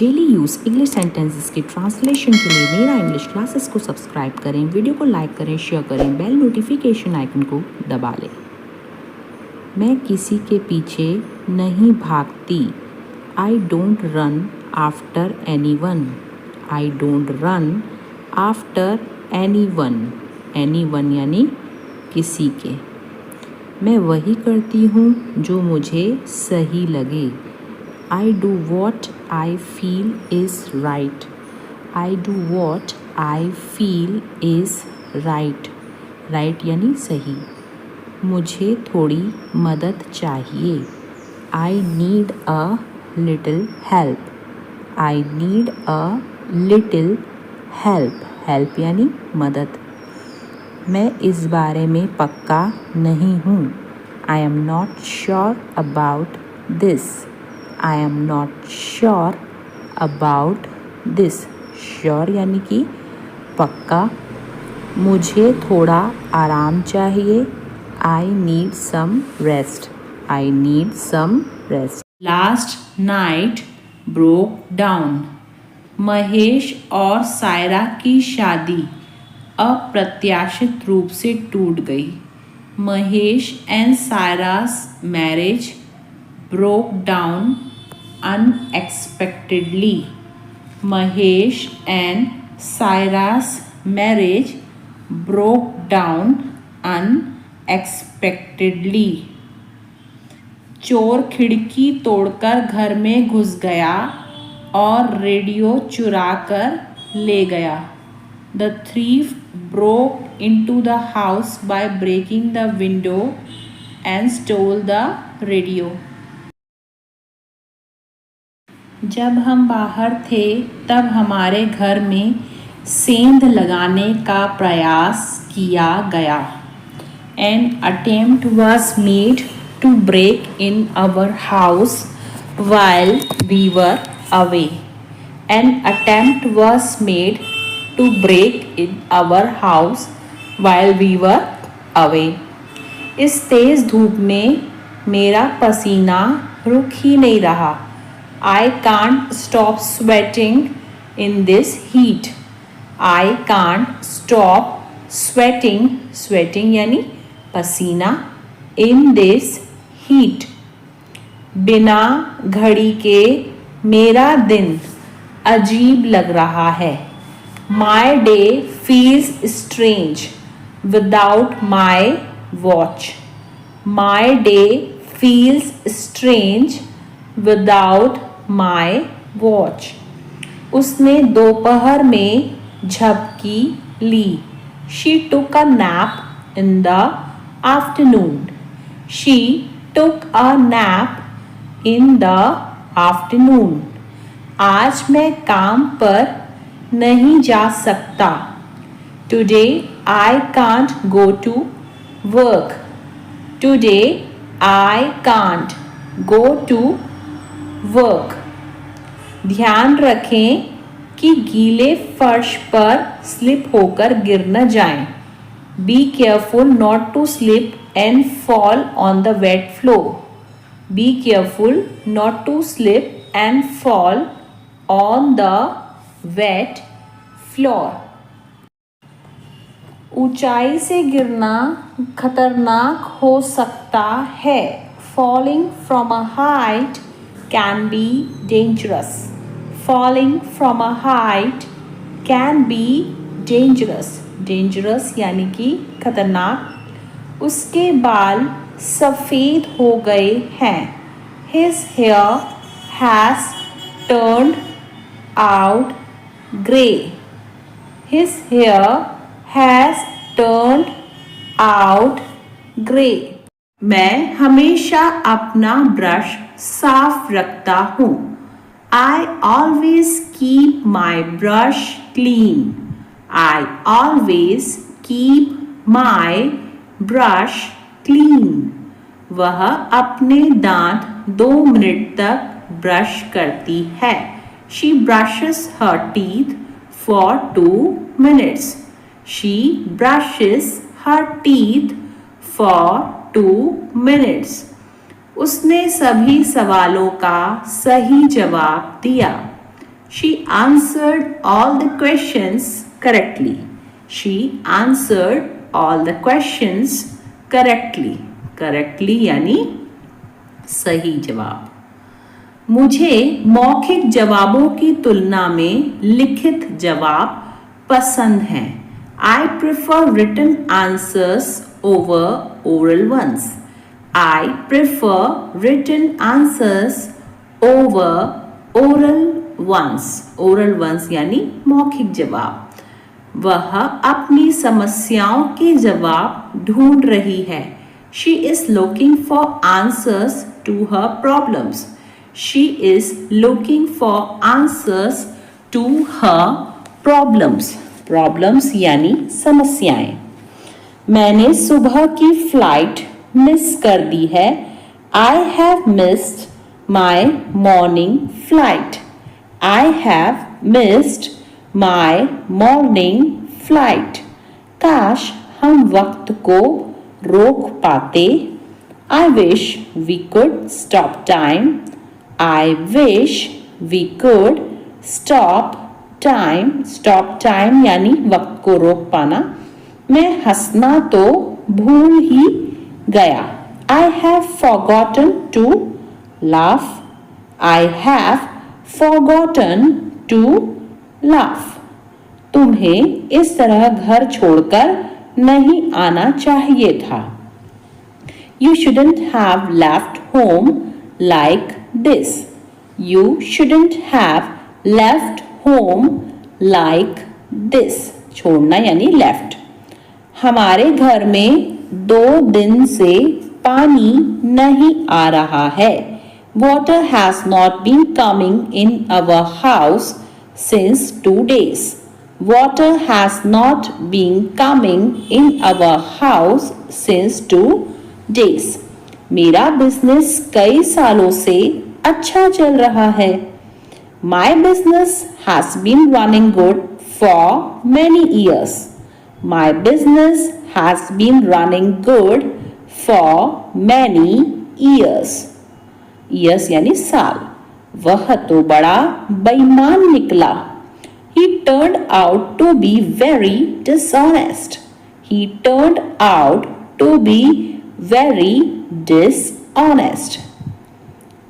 Daily use English sentences के translation के लिए मेरा इंग्लिश क्लासेस को सब्सक्राइब करें, वीडियो को लाइक करें, शेयर करें, बेल नोटिफिकेशन आइकन को दबा लें। मैं किसी के पीछे नहीं भागती। I don't run after any one. I don't run after any one. Any one यानी किसी के। मैं वही करती हूँ जो मुझे सही लगे। I do what I feel is right. I do what I feel is right. Right यानी सही। मुझे थोड़ी मदद चाहिए। I need a little help. I need a little help. Help यानी मदद। मैं इस बारे में पक्का नहीं हूँ। I am not sure about this. I am not sure about this. Sure यानी कि पक्का। मुझे थोड़ा आराम चाहिए। I need some rest. I need some rest. Last night broke down. Mahesh और सायरा की शादी अप्रत्याशित रूप से टूट गई। Mahesh and Saira's marriage broke down unexpectedly. Mahesh and Saira's marriage broke down unexpectedly. चोर खिड़की तोड़कर घर में घुस गया और रेडियो चुरा कर ले गया। The thief broke into the house by breaking the window and stole the radio. जब हम बाहर थे तब हमारे घर में सेंध लगाने का प्रयास किया गया। An attempt was made to break in our house while we were away. An attempt was made to break in our house while we were away. इस तेज धूप में मेरा पसीना रुक ही नहीं रहा। I can't stop sweating in this heat. I can't stop sweating. Sweating यानी पसीना। In this heat. बिना घड़ी के मेरा दिन अजीब लग रहा है। My day feels strange without my watch. My day feels strange without my watch. उसने दोपहर में झपकी ली। She took a nap in the afternoon. She took a nap in the afternoon. आज मैं काम पर नहीं जा सकता। Today I can't go to work. Today I can't go to work. ध्यान रखें कि गीले फर्श पर स्लिप होकर गिर न जाएं। Be careful not to slip and fall on the wet floor. Be careful not to slip and fall on the wet floor. ऊंचाई से गिरना खतरनाक हो सकता है। Falling from a height can be dangerous. Falling from a height can be dangerous. Dangerous यानी कि खतरनाक। उसके बाल सफ़ेद हो गए हैं। His hair has turned out grey. His hair has turned out grey. मैं हमेशा अपना ब्रश साफ रखता हूँ। I always keep my brush clean. I always keep my brush clean. वह अपने दांत 2 मिनट तक ब्रश करती है। She brushes her teeth for 2 minutes. She brushes her teeth for 2 minutes. उसने सभी सवालों का सही जवाब दिया। She answered all the questions correctly. She answered all the questions correctly. Correctly यानी सही जवाब. मुझे मौखिक जवाबों की तुलना में लिखित जवाब पसंद हैं. I prefer written answers over oral ones. I prefer written answers over oral ones. Oral ones यानी मौखिक जवाब. वह अपनी समस्याओं के जवाब ढूंढ रही है. She is looking for answers to her problems. She is looking for answers to her problems. Problems यानी समस्याएं. मैंने सुबह की फ्लाइट मिस कर दी है. I have missed my morning flight. I have missed my morning flight. काश हम वक्त को रोक पाते. I wish we could stop time. I wish we could stop time. Stop time यानी वक्त को रोक पाना. मैं हंसना तो भूल ही गया. I have forgotten to laugh. I have forgotten to laugh. तुम्हें इस तरह घर छोड़कर नहीं आना चाहिए था. You shouldn't have left home like this. You shouldn't have left home like this. छोड़ना यानी left. हमारे घर में 2 दिन से पानी नहीं आ रहा है. Water has not been coming in our house since 2 days. Water has not been coming in our house since 2 days. मेरा बिजनेस कई सालों से अच्छा चल रहा है. My business has been running good for many years. My business has been running good for many years. Years यानी साल. वह तो बड़ा बेईमान निकला. He turned out to be very dishonest. He turned out to be very dishonest.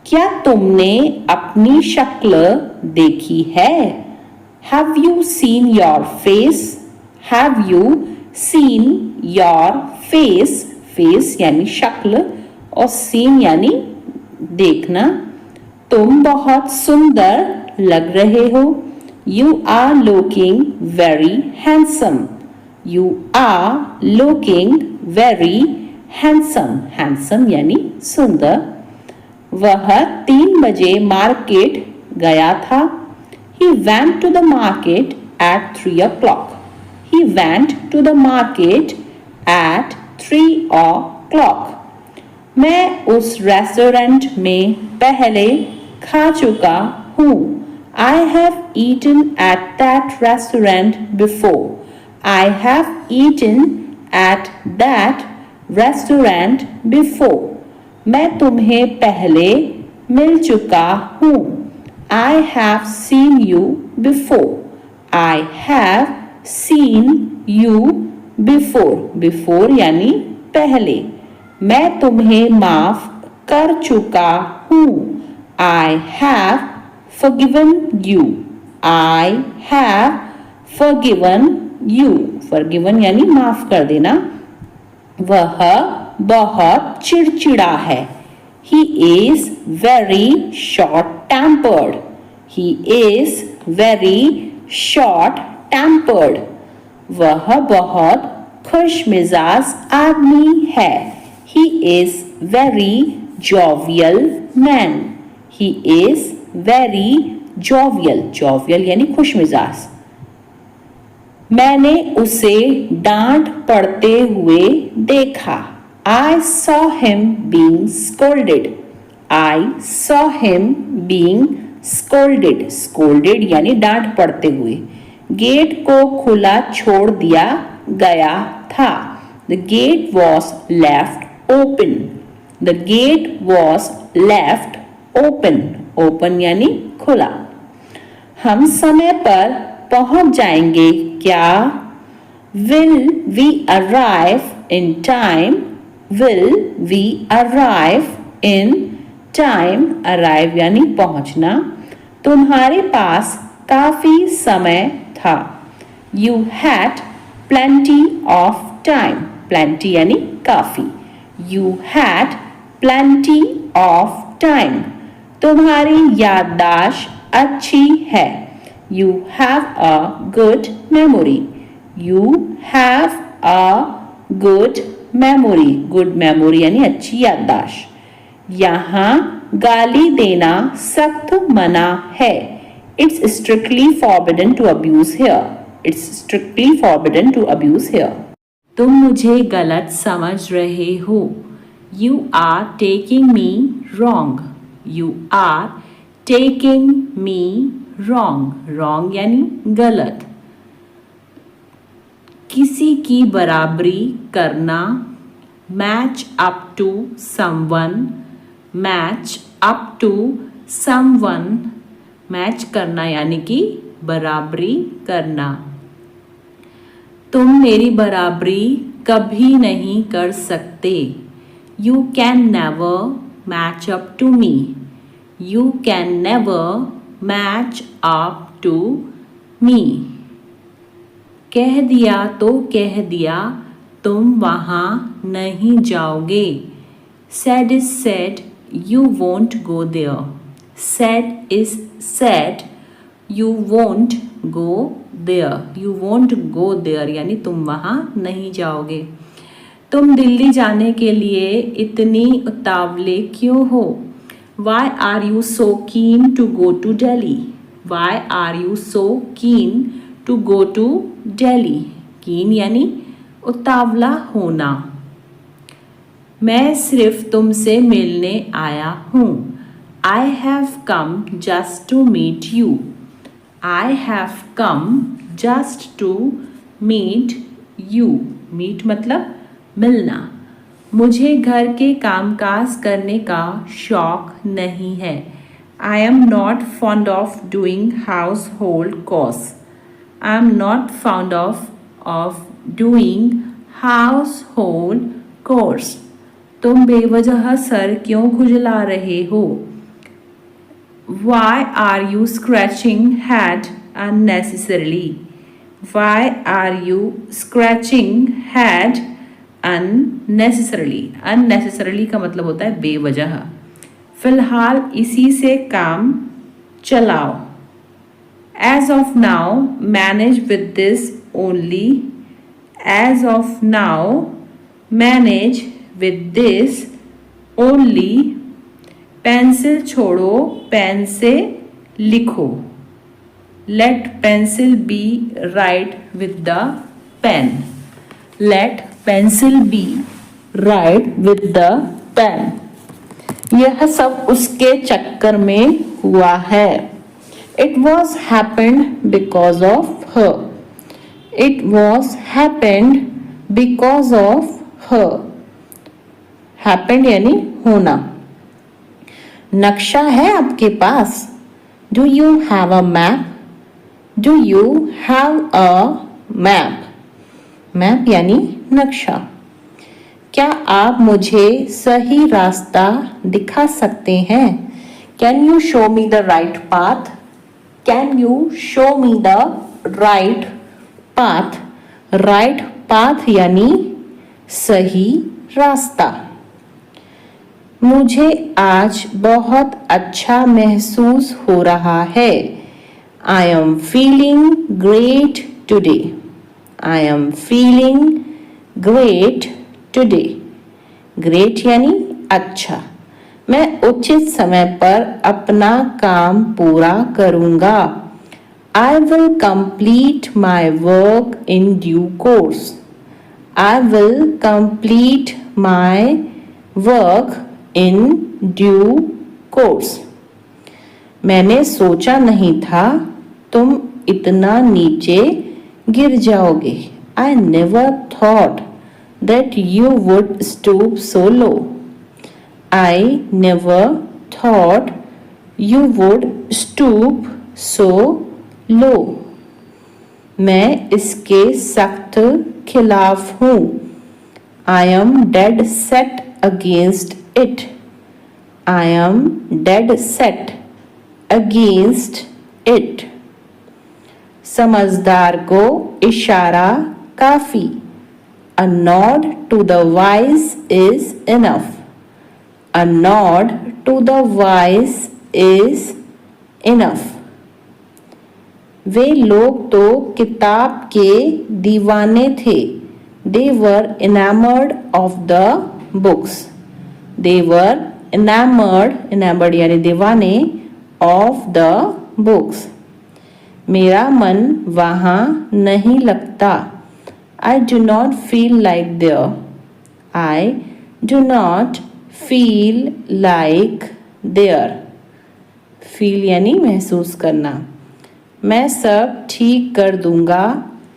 क्या तुमने अपनी शक्ल देखी है? Have you seen your face? Have you seen your face? Face यानी शक्ल और seen यानी देखना. तुम बहुत सुंदर लग रहे हो. You are looking very handsome. You are looking very handsome. Handsome यानी सुंदर. वह 3 बजे मार्केट गया था. He went to the market at 3 o'clock. He went to the market at 3 o'clock. मैं उस रेस्टोरेंट में पहले खा चुका हूँ. I have eaten at that restaurant before. I have eaten at that restaurant before. मैं तुम्हें पहले मिल चुका हूँ. I have seen you before. I have seen you before. Before यानी पहले. मैं तुम्हें माफ कर चुका हूँ. I have forgiven you. I have forgiven you. Forgiven यानी माफ कर देना. वह बहुत चिड़चिड़ा है. He is very short-tempered. He is very short-tempered. वह बहुत खुशमिजाज आदमी है. He is very jovial man. He is very jovial. Jovial यानी खुशमिजाज. मैंने उसे डांट पड़ते हुए देखा. I saw him being scolded. I saw him being scolded. Scolded यानी डांट पड़ते हुए. गेट को खुला छोड़ दिया गया था. The gate was left open. The gate was left open. Open यानी खुला. हम समय पर पहुंच जाएंगे क्या? Will we arrive in time? Will we arrive in time? Arrive यानी पहुंचना। तुम्हारे पास काफी समय था। You had plenty of time. Plenty यानी काफी। You had plenty of time. तुम्हारी याददाश्त अच्छी है। You have a good memory. You have a good memory. Good memory यानी अच्छी याददाश्त। यहाँ गाली देना सख्त मना है। It's strictly forbidden to abuse here. It's strictly forbidden to abuse here. तुम मुझे गलत समझ रहे हो। You are taking me wrong. You are taking me wrong. Wrong यानी गलत। किसी की बराबरी करना, match up to someone, match up to someone, match करना यानी कि बराबरी करना। तुम मेरी बराबरी कभी नहीं कर सकते। You can never match up to me. You can never match up to me. कह दिया तो कह दिया, तुम वहाँ नहीं जाओगे। Said is said, you won't go there. Said is said, you won't go there. You won't go there यानी तुम वहाँ नहीं जाओगे। तुम दिल्ली जाने के लिए इतनी उतावले क्यों हो? Why are you so keen to go to Delhi? Why are you so keen to go to Delhi? Keen यानी उतावला होना। मैं सिर्फ तुमसे मिलने आया हूँ। I have come just to meet you. I have come just to meet you. Meet मतलब मिलना। मुझे घर के कामकाज करने का शौक नहीं है। I am not fond of doing household chores. I am not fond of doing household chores. तुम बेवजह सर क्यों खुजला रहे हो? Why are you scratching head unnecessarily? Why are you scratching head unnecessarily? Unnecessarily का मतलब होता है बेवजह। फिलहाल इसी से काम चलाओ। As of now, manage with this only. As of now, manage with this only. Pencil छोड़ो, पेन से लिखो। Let pencil be write with the pen. Let pencil be write with the pen. यह सब उसके चक्कर में हुआ है। It was happened because of her. It was happened because of her. Happened यानी होना। नक्शा है आपके पास? Do you have a map? Do you have a map? Map यानी नक्शा। क्या आप मुझे सही रास्ता दिखा सकते हैं? Can you show me the right path? Can you show me the right path? Right path यानी सही रास्ता। मुझे आज बहुत अच्छा महसूस हो रहा है। I am feeling great today. I am feeling great today. Great यानी अच्छा। मैं उचित समय पर अपना काम पूरा करूँगा। I will complete my work in due course. I will complete my work in due course. मैंने सोचा नहीं था तुम इतना नीचे गिर जाओगे। I never thought that you would stoop so low. I never thought you would stoop so लो, मैं इसके सख्त खिलाफ हूँ। I am dead set against it. I am dead set against it. समझदार को इशारा काफी। A nod to the wise is enough. A nod to the wise is enough. वे लोग तो किताब के दीवाने थे। They were enamored of the books. They were enamored यानी दीवाने of the books. मेरा मन वहाँ नहीं लगता। I do not feel like there. I do not feel like there. Feel यानी महसूस करना। मैं सब ठीक कर दूंगा।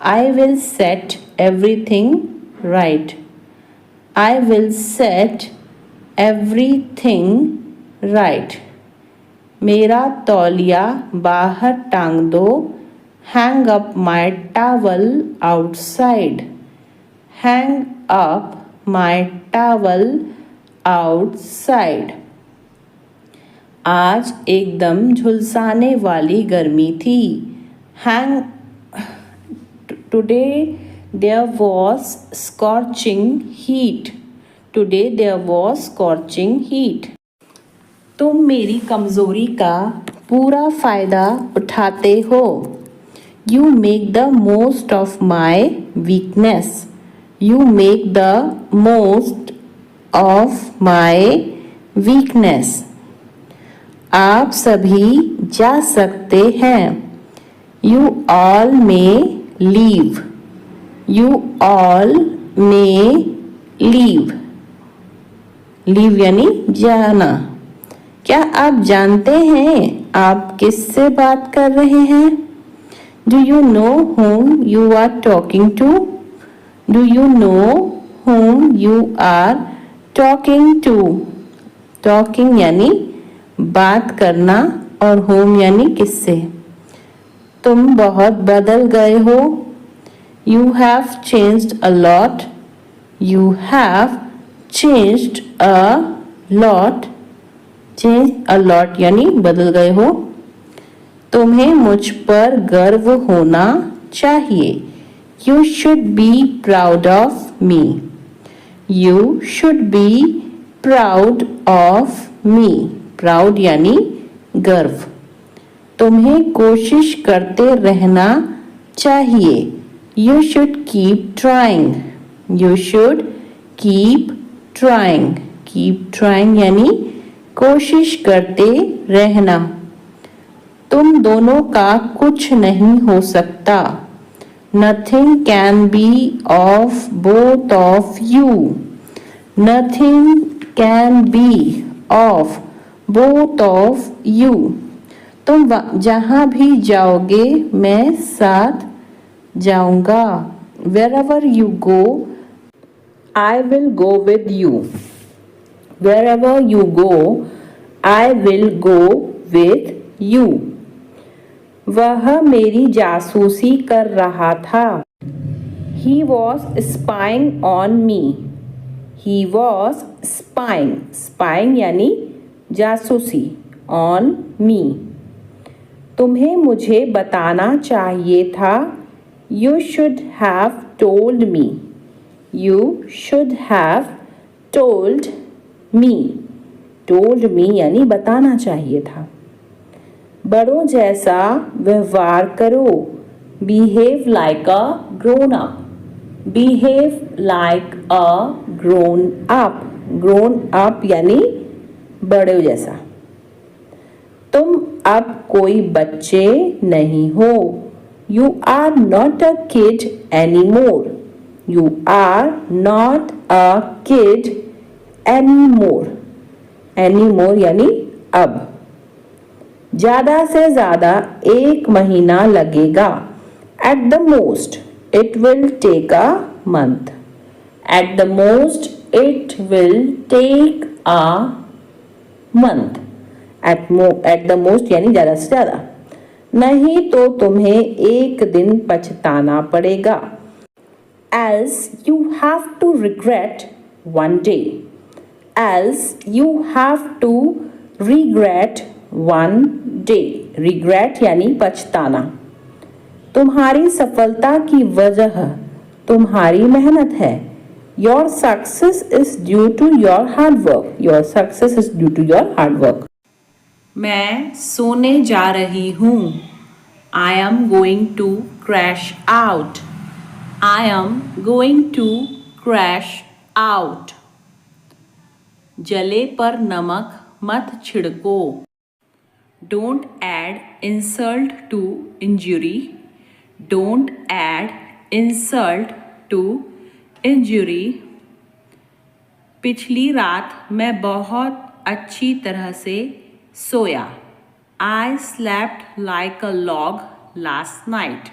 I will set everything right. I will set everything right. मेरा तौलिया बाहर टांग दो। Hang up my towel outside. Hang up my towel outside. आज एकदम झुलसाने वाली गर्मी थी। Today there was scorching heat. Today there was scorching heat. तुम मेरी कमज़ोरी का पूरा फ़ायदा उठाते हो। You make the most of my weakness. You make the most of my weakness. आप सभी जा सकते हैं। You all may leave. You all may leave. Leave यानी जाना। क्या आप जानते हैं आप किससे बात कर रहे हैं? Do you know whom you are talking to? Do you know whom you are talking to? Talking यानी बात करना और whom यानी किससे। तुम बहुत बदल गए हो। You have changed a lot. You have changed a lot. Changed a lot यानी बदल गए हो। तुम्हें मुझ पर गर्व होना चाहिए। You should be proud of me. You should be proud of me. Proud यानी गर्व। तुम्हें कोशिश करते रहना चाहिए। You should keep trying. You should keep trying. Keep trying यानी कोशिश करते रहना। तुम दोनों का कुछ नहीं हो सकता। Nothing can be of both of you. Nothing can be of both of you. तुम जहाँ भी जाओगे मैं साथ जाऊंगा। Wherever you go, I will go with you. Wherever you go, I will go with you. वह मेरी जासूसी कर रहा था। He was spying on me. He was spying. Spying यानी जासूसी on me. तुम्हें मुझे बताना चाहिए था। You should have told me. You should have told me. Told me यानी बताना चाहिए था। बड़ों जैसा व्यवहार करो। Behave like a grown up. Behave like a grown up. Grown up यानी बड़ों जैसा। तुम अब कोई बच्चे नहीं हो। You are not a kid anymore. You are not a kid anymore. Anymore यानी अब। ज़्यादा से ज़्यादा 1 महीना लगेगा। At the most, it will take a month. At the most, it will take a month. At the most यानी ज़्यादा से ज़्यादा। नहीं तो तुम्हें एक दिन पछताना पड़ेगा। Else you have to regret one day. Else you have to regret one day. Regret यानी पछताना। तुम्हारी सफलता की वजह तुम्हारी मेहनत है। Your success is due to your hard work. Your success is due to your hard work. मैं सोने जा रही हूँ। I am going to crash out. I am going to crash out. जले पर नमक मत छिड़को। Don't add insult to injury. Don't add insult to injury. पिछली रात मैं बहुत अच्छी तरह से सोया। I slept like a log last night.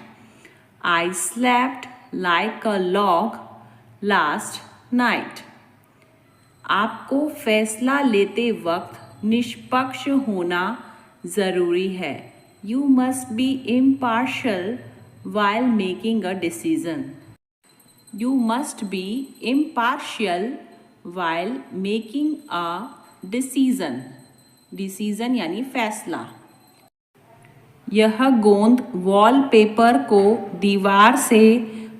I slept like a log last night. आपको फैसला लेते वक्त निष्पक्ष होना ज़रूरी है। You must be impartial while making a decision. You must be impartial while making a decision. Decision यानी फैसला। यह गोंद वॉलपेपर को दीवार से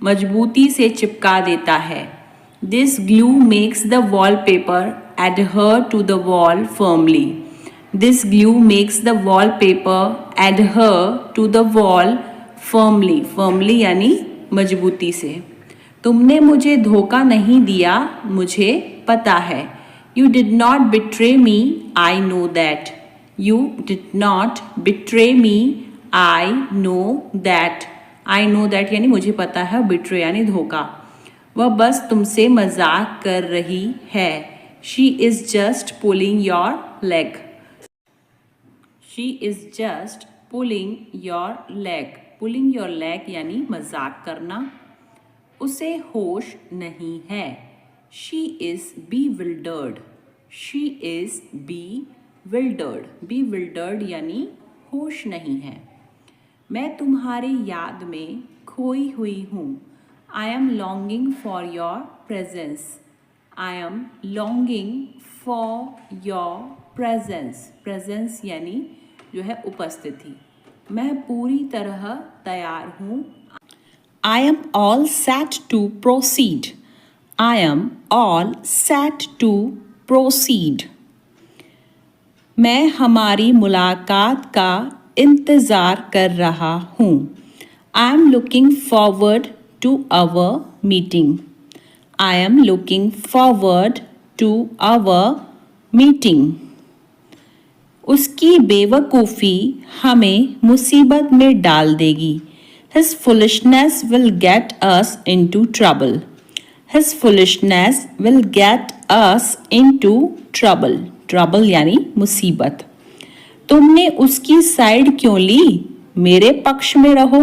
मजबूती से चिपका देता है। This glue makes the wallpaper adhere to the wall firmly. This glue makes the wallpaper adhere to the wall firmly. Firmly यानी मजबूती से। तुमने मुझे धोखा नहीं दिया, मुझे पता है। You did not betray me, I know that. You did not betray me, I know that. I know that यानी मुझे पता है, betray यानी धोखा। वह बस तुमसे मजाक कर रही है। She is just pulling your leg. She is just pulling your leg. Pulling your leg यानी मजाक करना। उसे होश नहीं है। She is bewildered. She is bewildered. Bewildered यानी होश नहीं है। मैं तुम्हारी याद में खोई हुई हूँ। I am longing for your presence. I am longing for your presence. Presence यानी जो है उपस्थिति। मैं पूरी तरह तैयार हूँ। I am all set to proceed. I am all set to proceed. मैं हमारी मुलाकात का इंतज़ार कर रहा हूँ। I am looking forward to our meeting. I am looking forward to our meeting. उसकी बेवकूफ़ी हमें मुसीबत में डाल देगी। His foolishness will get us into trouble. His foolishness will get us into trouble. Trouble यानी मुसीबत। तुमने उसकी साइड क्यों ली? मेरे पक्ष में रहो।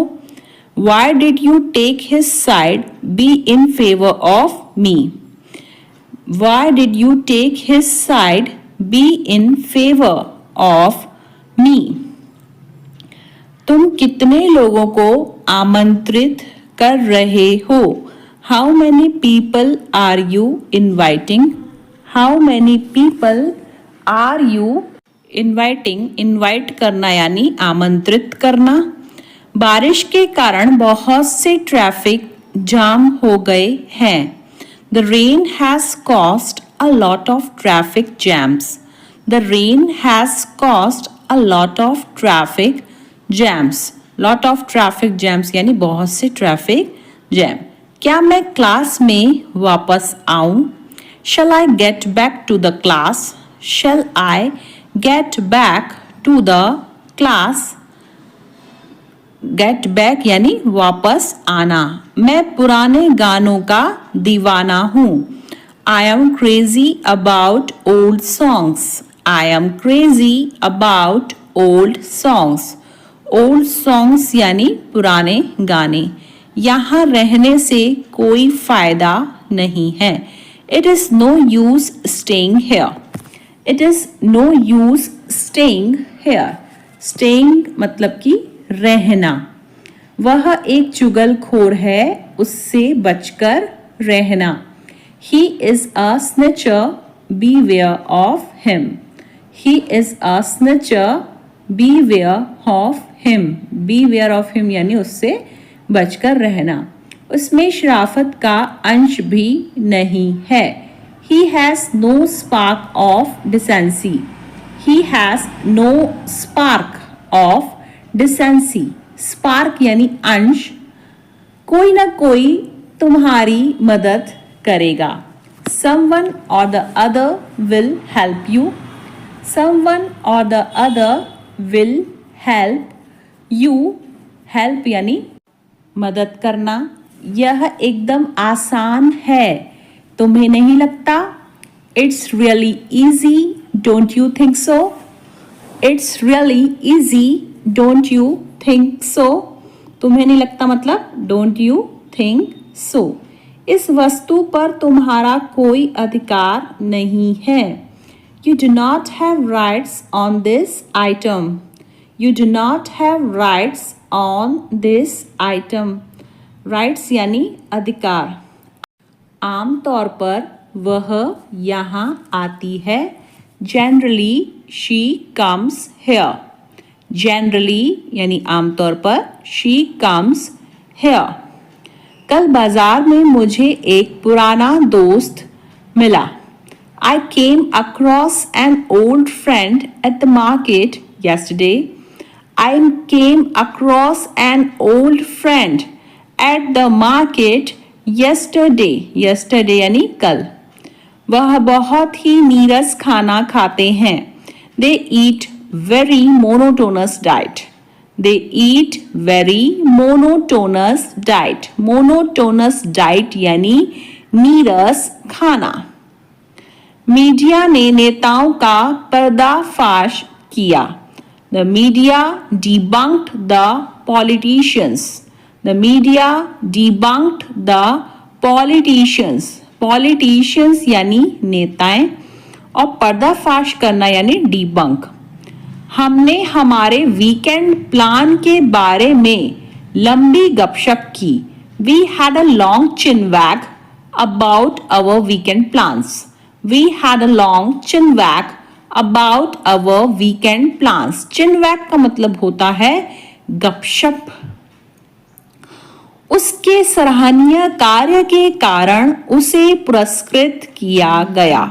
Why did you take his side? Be in favor of me. Why did you take his side? Be in favor of me. तुम कितने लोगों को आमंत्रित कर रहे हो? How many people are you inviting? How many people are you inviting? Invite करना यानी आमंत्रित करना। बारिश के कारण बहुत से ट्रैफिक जाम हो गए हैं। The rain has caused a lot of traffic jams. The rain has caused a lot of traffic jams. Lot of traffic jams यानी बहुत से ट्रैफिक जैम। क्या मैं क्लास में वापस आऊं? Shall I get back to the class? Shall I get back to the class? Get back यानी वापस आना। मैं पुराने गानों का दीवाना हूँ। I am crazy about old songs. I am crazy about old songs. Old songs यानी पुराने गाने। यहाँ रहने से कोई फ़ायदा नहीं है। It is no use staying here. It is no use staying here. Staying मतलब कि रहना। वह एक चुगलखोर है, उससे बचकर रहना। He is a snitcher, beware of him. He is a snitcher, beware of him. Beware of him यानी उससे बचकर रहना। उसमें शराफत का अंश भी नहीं है। He has no spark of decency. He has no spark of decency. Spark यानी अंश। कोई ना कोई तुम्हारी मदद करेगा। Someone or the other will help you. Someone or the other will help you. Help यानी मदद करना। यह एकदम आसान है, तुम्हें नहीं लगता? It's really easy, don't you think so? It's really easy, don't you think so? तुम्हें नहीं लगता मतलब don't you think so? इस वस्तु पर तुम्हारा कोई अधिकार नहीं है। You do not have rights on this item. You do not have rights on this item. Rights यानी अधिकार। आमतौर पर वह यहाँ आती है। Generally she comes here. Generally यानी आमतौर पर she comes here. कल बाजार में मुझे एक पुराना दोस्त मिला। I came across an old friend at the market yesterday. I came across an old friend at the market yesterday. Yesterday यानी कल। वह बहुत ही नीरस खाना खाते हैं। They eat very monotonous diet. They eat very monotonous diet. Monotonous diet यानी नीरस खाना। मीडिया ने नेताओं का पर्दाफाश किया। The media debunked the politicians. The media debunked the politicians. Politicians यानी नेताएं और पर्दाफाश करना यानी डिबंक। हमने हमारे वीकेंड प्लान के बारे में लंबी गपशप की। We had a long chinwag about our weekend plans. We had a long chinwag about our weekend plans. Chinwag का मतलब होता है गपशप। उसके सराहनीय कार्य के कारण उसे पुरस्कृत किया गया।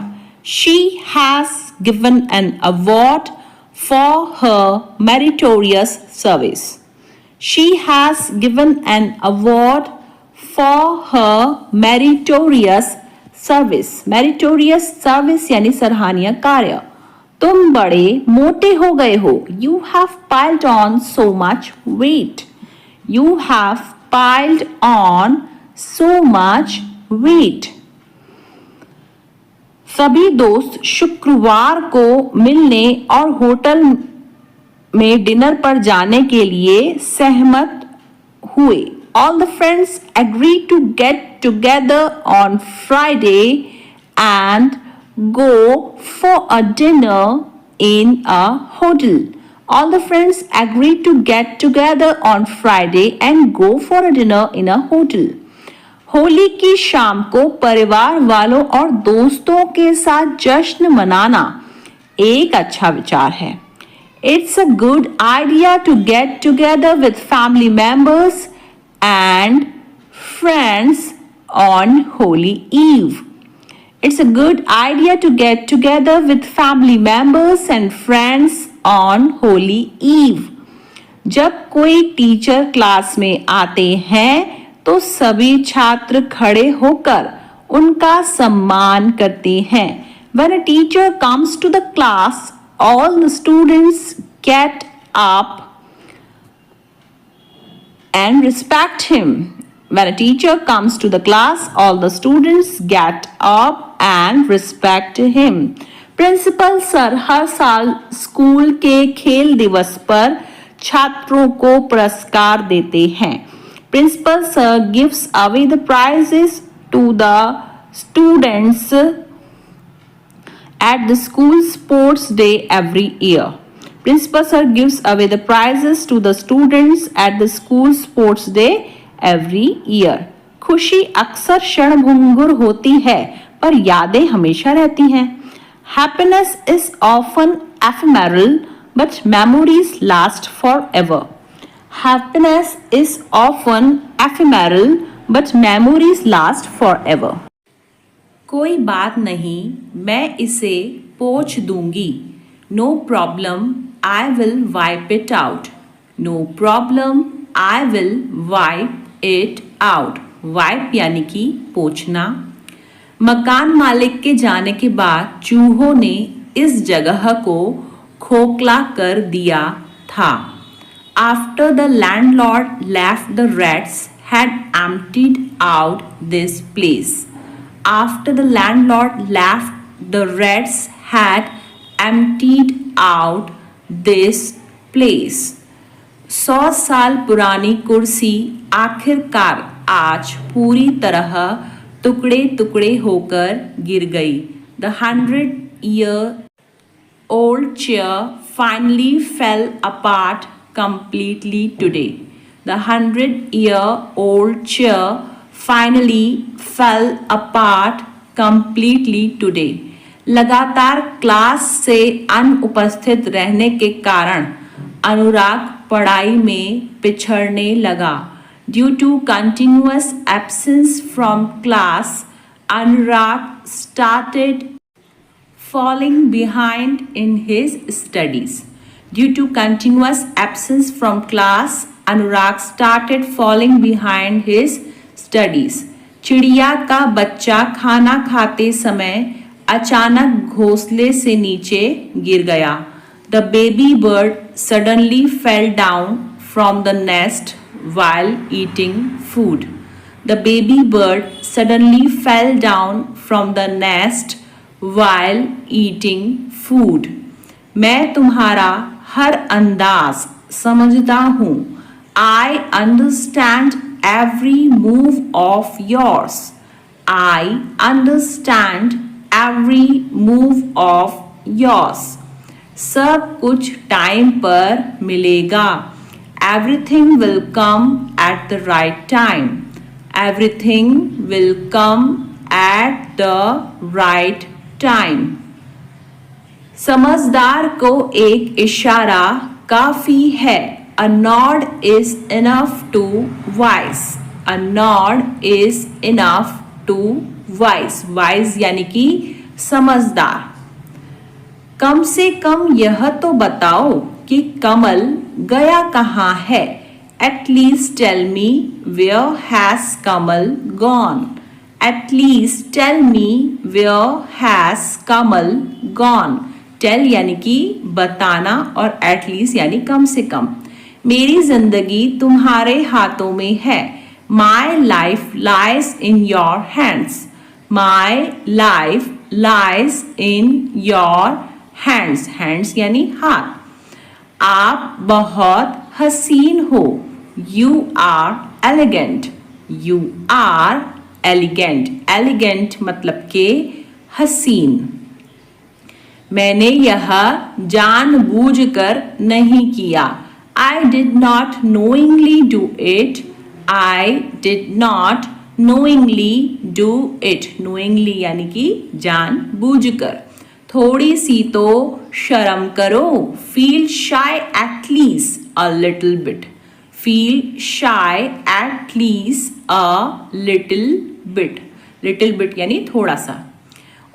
She has given an award for her meritorious service. She has given an award for her meritorious service. Meritorious service यानी सराहनीय कार्य। तुम बड़े मोटे हो गए हो। You have piled on so much weight. You have piled on so much weight. सभी दोस्त शुक्रवार को मिलने और होटल में डिनर पर जाने के लिए सहमत हुए। All the friends agreed to get together on Friday and go for a dinner in a hotel. All the friends agreed to get together on Friday and go for a dinner in a hotel. Holi की शाम को परिवार वालों और दोस्तों के साथ जश्न मनाना एक अच्छा विचार है। It's a good idea to get together with family members and friends on Holy Eve. It's a good idea to get together with family members and friends on Holy Eve. जब कोई टीचर क्लास में आते हैं तो सभी छात्र खड़े होकर उनका सम्मान करते हैं। When a teacher comes to the class, all the students get up and respect him. When a teacher comes to the class, all the students get up and respect him. Principal sir हर साल school के खेल दिवस पर छात्रों को पुरस्कार देते हैं। Principal sir gives away the prizes to the students at the school sports day every year. Principal sir gives away the prizes to the students at the school sports day every year. खुशी अक्सर क्षणभंगुर होती है पर यादें हमेशा रहती हैं. Happiness is often ephemeral but memories last forever. Happiness is often ephemeral but memories last forever. कोई बात नहीं, मैं इसे पोंछ दूंगी. No problem, I will wipe it out. No problem, I will wipe it out. Wipe यानी कि पोंछना. मकान मालिक के जाने के बाद चूहों ने इस जगह को खोखला कर दिया था. After the landlord left, the rats had emptied out this place. After the landlord left, the rats had emptied out this place. 100 साल पुरानी कुर्सी आखिरकार आज पूरी तरह टुकड़े टुकड़े होकर गिर गई. The 100-year-old chair finally fell apart completely today. The 100-year-old chair finally fell apart completely today. लगातार क्लास से अनुपस्थित रहने के कारण अनुराग पढ़ाई में पिछड़ने लगा. Due to continuous absence from class, Anurag started falling behind in his studies. Due to continuous absence from class, Anurag started falling behind his studies. चिड़िया का बच्चा खाना खाते समय अचानक घोंसले से नीचे गिर गया. The baby bird suddenly fell down from the nest while eating food. The baby bird suddenly fell down from the nest while eating food. मैं तुम्हारा हर अंदाज समझता हूँ. I understand every move of yours. I understand every move of yours. सब कुछ time पर मिलेगा. Everything will come at the right time. Everything will come at the right time. समझदार को एक इशारा काफी है. A nod is enough to wise. A nod is enough to wise. Wise यानी कि समझदार. कम से कम यह तो बताओ कि कमल गया कहाँ है. At least tell me where has Kamal gone. At least tell me where has Kamal gone. Tell यानी कि बताना और at least यानी कम से कम. मेरी जिंदगी तुम्हारे हाथों में है. My life lies in your hands. My life lies in your hands. Hands यानी हाथ. आप बहुत हसीन हो. You are elegant. You are elegant. Elegant मतलब के हसीन. मैंने यह जानबूझकर नहीं किया. I did not knowingly do it. I did not knowingly do it. Knowingly यानी कि जानबूझकर. थोड़ी सी तो शर्म करो. Feel shy at least a little bit. Feel shy at least a little bit. Little bit यानी थोड़ा सा.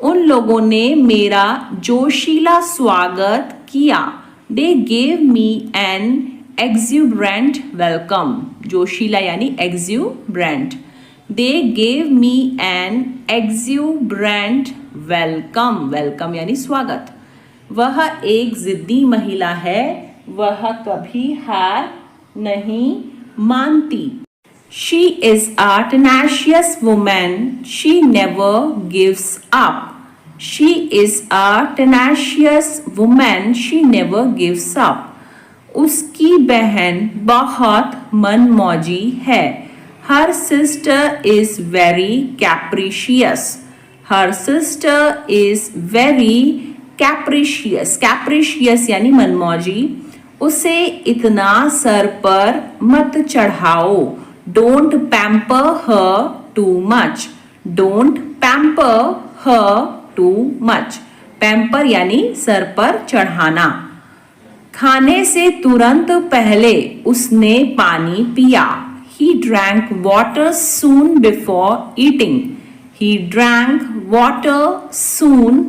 उन लोगों ने मेरा जोशीला स्वागत किया. They gave me an exuberant welcome. जोशीला यानी exuberant. They gave me an exuberant welcome. Welcome यानी स्वागत. वह एक जिद्दी महिला है. वह कभी हार नहीं मानती. She is a tenacious woman. She never gives up. She is a tenacious woman. She never gives up. उसकी बहन बहुत मनमौजी है. Her sister is very capricious. Her sister is very कैप्रिशियस, कैप्रिशियस यानी मनमौजी, उसे इतना सर पर मत चढ़ाओ, don't pamper her too much, don't pamper her too much, pamper यानी सर पर चढ़ाना। खाने से तुरंत पहले उसने पानी पिया, he drank water soon before eating, he drank water soon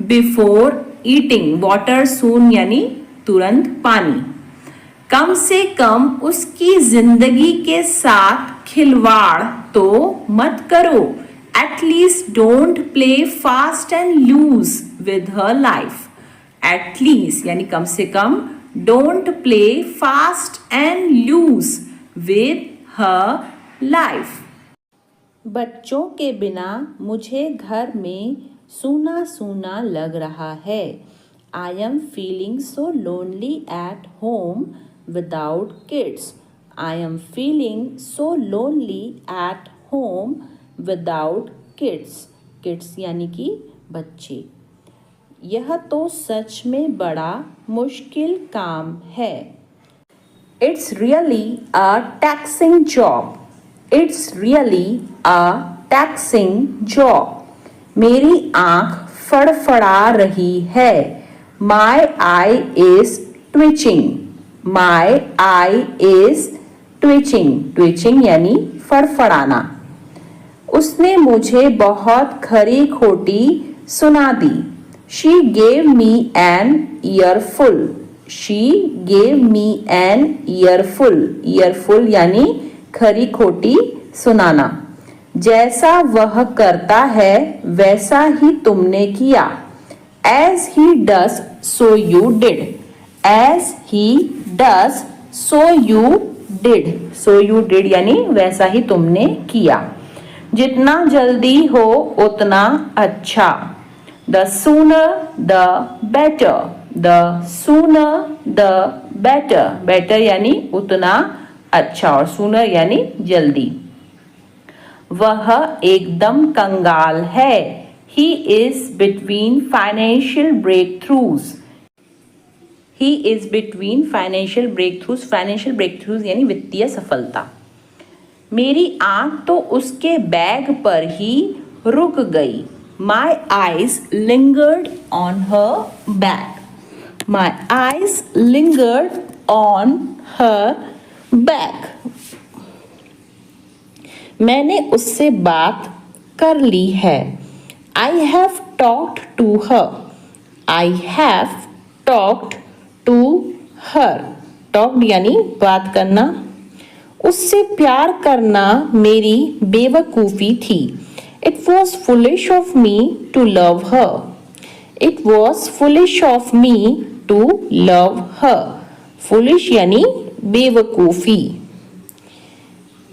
before eating, water soon यानी तुरंत पानी। कम से कम उसकी जिंदगी के साथ खिलवाड़ तो मत करो, at least don't play fast and loose with her life, at least यानी कम से कम don't play fast and loose with her life। बच्चों के बिना मुझे घर में सूना सूना लग रहा है, I am feeling so lonely at home without kids, I am feeling so lonely at home without kids, kids यानी कि बच्चे। यह तो सच में बड़ा मुश्किल काम है, It's really a taxing job, It's really a taxing job। मेरी आँख फड़फड़ा रही है, My eye is twitching, My eye is twitching, twitching यानी फड़फड़ाना। उसने मुझे बहुत खरी खोटी सुना दी, She gave me an earful, She gave me an earful, earful यानी खरी खोटी सुनाना। जैसा वह करता है वैसा ही तुमने किया, As he does so you did, As he does so you did, so you did यानी वैसा ही तुमने किया। जितना जल्दी हो उतना अच्छा, The sooner the better, the sooner the better, better यानी उतना अच्छा और sooner यानी जल्दी। वह एकदम कंगाल है, He is between financial breakthroughs, He is between financial breakthroughs, financial breakthroughs यानी वित्तीय सफलता। मेरी आँख तो उसके बैग पर ही रुक गई, My eyes lingered on her bag, My eyes lingered on her bag। मैंने उससे बात कर ली है, I have talked to her, I have talked to her, talked यानी बात करना। उससे प्यार करना मेरी बेवकूफ़ी थी, It was foolish of me to love her, It was foolish of me to love her, foolish यानी बेवकूफ़ी।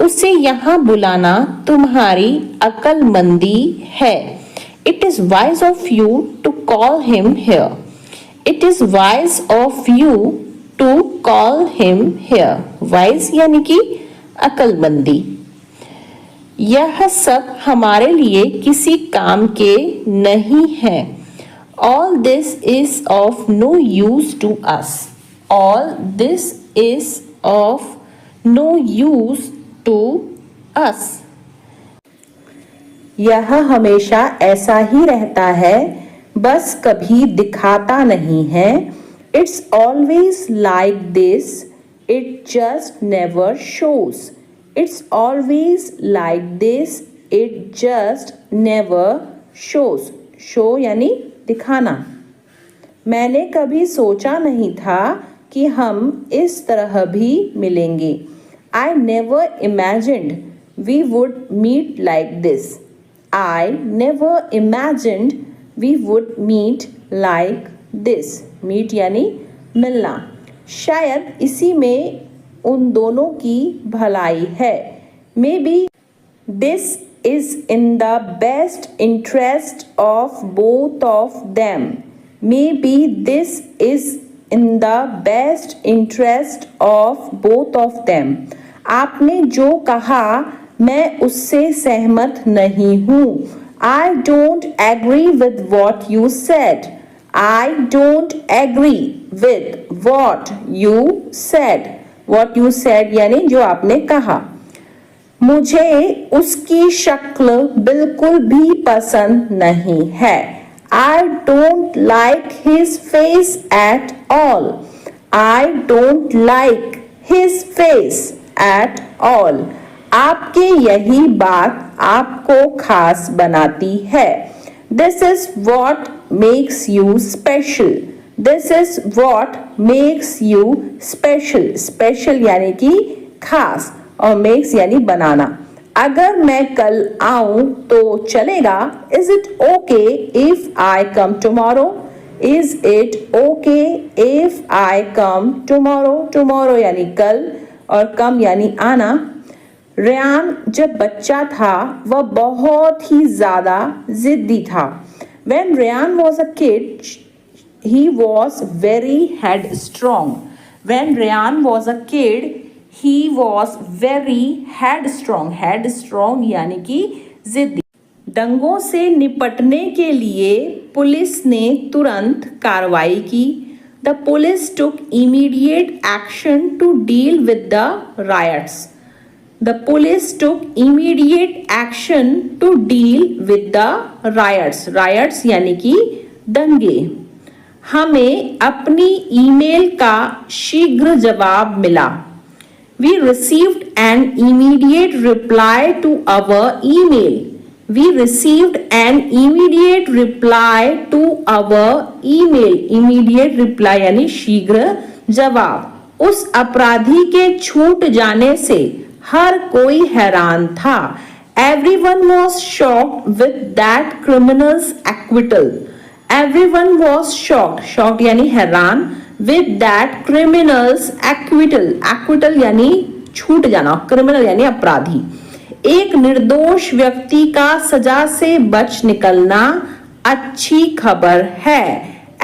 उसे यहाँ बुलाना तुम्हारी अक्लमंदी है, It is wise of you to call him here, It is wise of you to call him here, wise यानी कि अक्लमंदी। यह सब हमारे लिए किसी काम के नहीं है, All this is of no use to us, All this is of no use to us। यह हमेशा ऐसा ही रहता है, बस कभी दिखाता नहीं है, It's always like this, it just never shows, It's always like this, it just never shows, show यानी दिखाना। मैंने कभी सोचा नहीं था कि हम इस तरह भी मिलेंगे, I never imagined we would meet like this, I never imagined we would meet like this, meet यानी मिलना। शायद इसी में उन दोनों की भलाई है, Maybe this is in the best interest of both of them, Maybe this is in the best interest of both of them। आपने जो कहा मैं उससे सहमत नहीं हूँ, I don't agree with what you said, I don't agree with what you said. What you said यानी जो आपने कहा. मुझे उसकी शक्ल बिल्कुल भी पसंद नहीं है. I don't like his face at all. I don't like his face at all. आपके यही बात आपको खास बनाती है. This is what makes you special. This is what makes you special. Special यानी कि खास और makes यानी बनाना. अगर मैं कल आऊं तो चलेगा. Is it okay if I come tomorrow? Is it okay if I come tomorrow? Tomorrow यानी कल और come यानी आना. रेयान जब बच्चा था वह बहुत ही ज़्यादा ज़िद्दी था. When Rayan was a kid, he was very headstrong. When Rayan was a kid, he was very headstrong. Headstrong यानी कि ज़िद्दी. दंगों से निपटने के लिए पुलिस ने तुरंत कार्रवाई की. The police took immediate action to deal with the riots. The police took immediate action to deal with the riots. Riots यानी कि दंगे. हमें अपनी ईमेल का शीघ्र जवाब मिला. We received an immediate reply to our email. We received an immediate reply to our email. Immediate reply यानी शीघ्र जवाब. उस अपराधी के छूट जाने से हर कोई हैरान था. Everyone was shocked with that criminal's acquittal. Everyone was shocked. Shocked यानी हैरान. With that criminal's acquittal. Acquittal यानी छूट जाना. Criminal यानी अपराधी. एक निर्दोष व्यक्ति का सजा से बच निकलना अच्छी खबर है.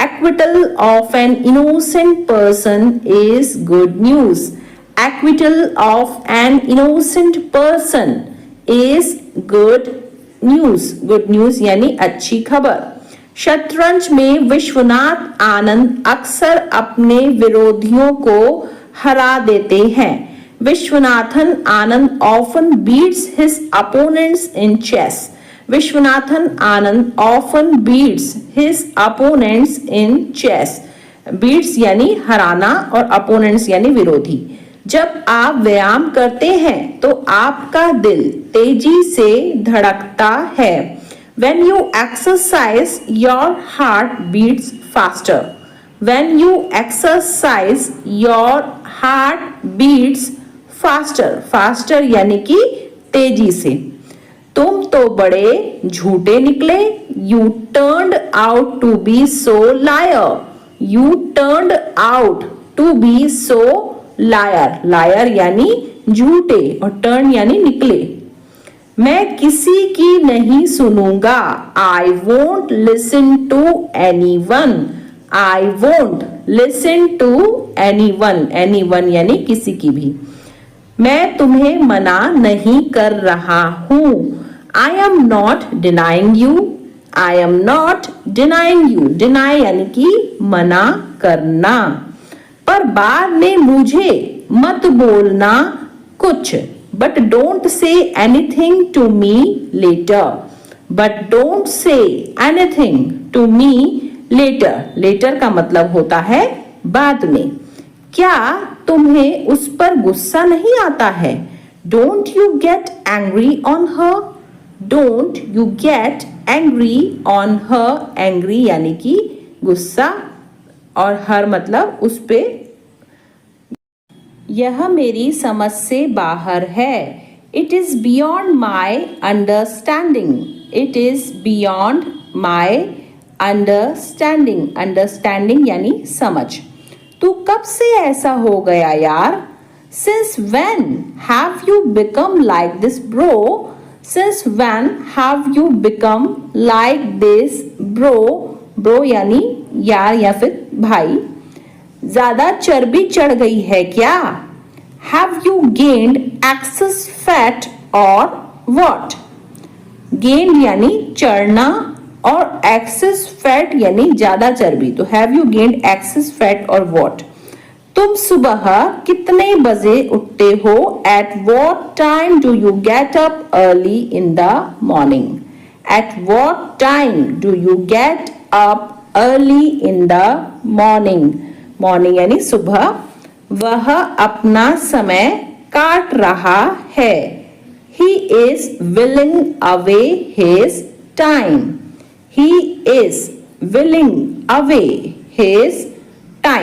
Acquittal of an innocent person is good news. Acquittal of an innocent person is good news. Good news यानी अच्छी खबर. शतरंज में विश्वनाथ आनंद अक्सर अपने विरोधियों को हरा देते हैं. Vishwanathan Anand often beats his opponents in chess. Vishwanathan Anand often beats his opponents in chess. Beats यानी हराना और opponents यानी विरोधी. जब आप व्यायाम करते हैं तो आपका दिल तेजी से धड़कता है. When you exercise, your heart beats faster. When you exercise, your heart beats faster. Faster यानी कि तेजी से. तुम तो बड़े झूठे निकले. You turned out to be so liar. You turned out to be so liar. Liar यानी झूठे और turn यानी निकले. मैं किसी की नहीं सुनूंगा. I won't listen to anyone. I won't listen to anyone. Anyone यानी किसी की भी. मैं तुम्हें मना नहीं कर रहा हूं. I am not denying you. I am not denying you. Deny यानी कि मना करना. पर बाद में मुझे मत बोलना कुछ. But don't say anything to me later. But don't say anything to me later. Later का मतलब होता है बाद में. क्या तुम्हें उस पर गुस्सा नहीं आता है? Don't you get angry on her? Don't you get angry on her? Angry यानी कि गुस्सा और her मतलब उस पे. यह मेरी समझ से बाहर है. It is beyond my understanding. It is beyond my understanding. Understanding यानी समझ. तू कब से ऐसा हो गया यार? Since when have you become like this bro? Since when have you become like this bro? Bro यानी यार या फिर भाई. ज्यादा चर्बी चढ़ गई है क्या? Have you gained excess fat or what? Gained यानी चढ़ना और एक्सेस फैट यानी ज्यादा चर्बी, तो have you gained access fat और व्हाट। तुम सुबह कितने बजे उठते हो, at what time do you get up early in the morning, at what time do you get up early in the morning, morning यानी सुबह। वह अपना समय काट रहा है, he is willing away his time, he is willing away his time।